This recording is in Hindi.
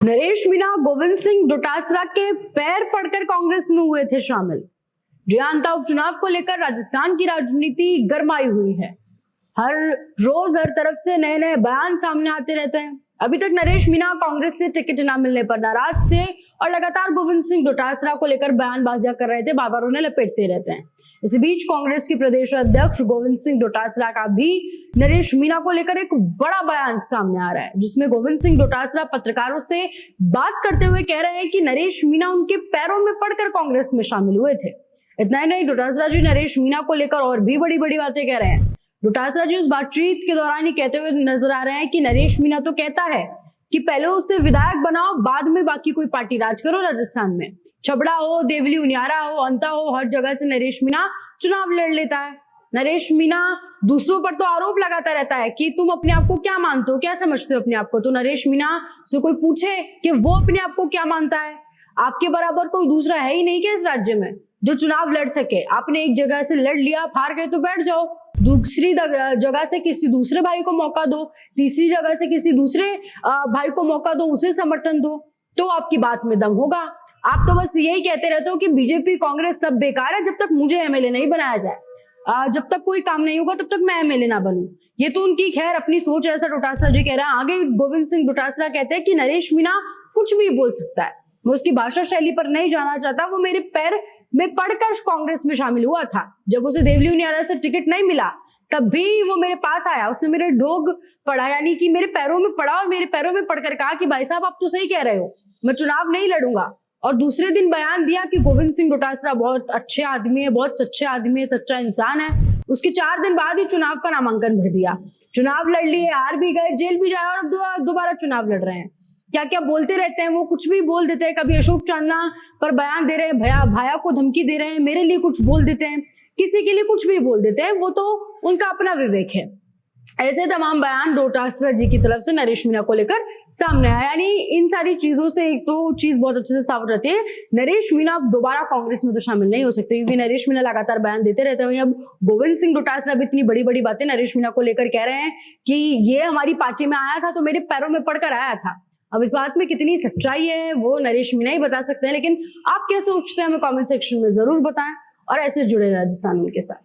नरेश मीणा गोविंद सिंह डोटासरा के पैर पड़कर कांग्रेस में हुए थे शामिल। जयंता उपचुनाव को लेकर राजस्थान की राजनीति गरमाई हुई है। हर रोज हर तरफ से नए नए बयान सामने आते रहते हैं। अभी तक नरेश मीणा कांग्रेस से टिकट न मिलने पर नाराज थे और लगातार गोविंद सिंह डोटासरा को लेकर बयानबाजियां कर रहे थे, बार-बार उन्हें लपेटते रहते हैं। इसी बीच कांग्रेस के प्रदेश अध्यक्ष गोविंद सिंह डोटासरा का भी नरेश मीणा को लेकर एक बड़ा बयान सामने आ रहा है, जिसमें गोविंद सिंह डोटासरा पत्रकारों से बात करते हुए कह रहे हैं कि नरेश मीणा उनके पैरों में पड़कर कांग्रेस में शामिल हुए थे। इतना ही नहीं, डोटासरा जी नरेश मीणा को लेकर और भी बड़ी बड़ी बातें कह रहे हैं। डोटासरा जी उस बातचीत के दौरान ही कहते हुए नजर आ रहे हैं कि नरेश मीणा तो कहता है कि पहले उसे विधायक बनाओ, बाद में बाकी कोई पार्टी राज करो राजस्थान में। छबड़ा हो, देवली उनियारा हो, अंता हो, हर जगह से नरेश मीणा चुनाव लड़ लेता है। नरेश मीणा दूसरों पर तो आरोप लगाता रहता है कि तुम अपने आप को क्या मानते हो, क्या समझते हो अपने आप को। तो नरेश मीणा से कोई पूछे कि वो अपने आप को क्या मानता है, आपके बराबर कोई दूसरा है ही नहीं क्या इस राज्य में जो चुनाव लड़ सके। आपने एक जगह से लड़ लिया, हार गए तो बैठ जाओ, दूसरी जगह से किसी दूसरे भाई को मौका दो, तीसरी जगह से किसी दूसरे भाई को मौका दो, उसे समर्थन दो, तो आपकी बात में दम होगा। आप तो बस यही कहते रहते हो कि बीजेपी कांग्रेस सब बेकार है, जब तक मुझे एमएलए नहीं बनाया जाए, जब तक कोई काम नहीं होगा तब तक मैं एमएलए ना बनूं। ये तो उनकी खैर अपनी सोच है, ऐसा डोटासरा जी कह रहे हैं। आगे गोविंद सिंह डोटासरा कहते हैं कि नरेश मीणा कुछ भी बोल सकता है, मैं उसकी भाषा शैली पर नहीं जाना चाहता। वो मेरे पैर में पड़कर कांग्रेस में शामिल हुआ था। जब उसे देवली उनियारा से टिकट नहीं मिला तब भी वो मेरे पास आया, उसने मेरे ढोग पड़ा, यानी कि मेरे पैरों में पड़ा और मेरे पैरों में पड़कर कहा कि भाई साहब आप तो सही कह रहे हो, मैं चुनाव नहीं लड़ूंगा। और दूसरे दिन बयान दिया कि गोविंद सिंह डोटासरा बहुत अच्छे आदमी है, बहुत सच्चे आदमी है, सच्चा इंसान है। उसके 4 दिन बाद ही चुनाव का नामांकन भर दिया, चुनाव लड़ लिए, हार भी गए, जेल भी जाए और अब दोबारा चुनाव लड़ रहे हैं। क्या क्या बोलते रहते हैं, वो कुछ भी बोल देते हैं। कभी अशोक चांदना पर बयान दे रहे हैं, भाया को धमकी दे रहे हैं, मेरे लिए कुछ बोल देते हैं, किसी के लिए कुछ भी बोल देते हैं, वो तो उनका अपना विवेक है। ऐसे तमाम बयान डोटासरा जी की तरफ से नरेश मीणा को लेकर सामने आया। यानी इन सारी चीजों से एक तो चीज बहुत अच्छे से साफ रहती है, नरेश मीणा दोबारा कांग्रेस में तो शामिल नहीं हो सकते, क्योंकि नरेश मीणा लगातार बयान देते रहते हैं। अब गोविंद सिंह डोटासरा भी इतनी बड़ी बड़ी बातें नरेश मीणा को लेकर कह रहे हैं कि ये हमारी पार्टी में आया था तो मेरे पैरों में पड़कर आया था। अब इस बात में कितनी सच्चाई है वो नरेश मीणा ही बता सकते हैं, लेकिन आप क्या सोचते हैं हमें कमेंट सेक्शन में जरूर बताएं और ऐसे जुड़े राजस्थान के साथ।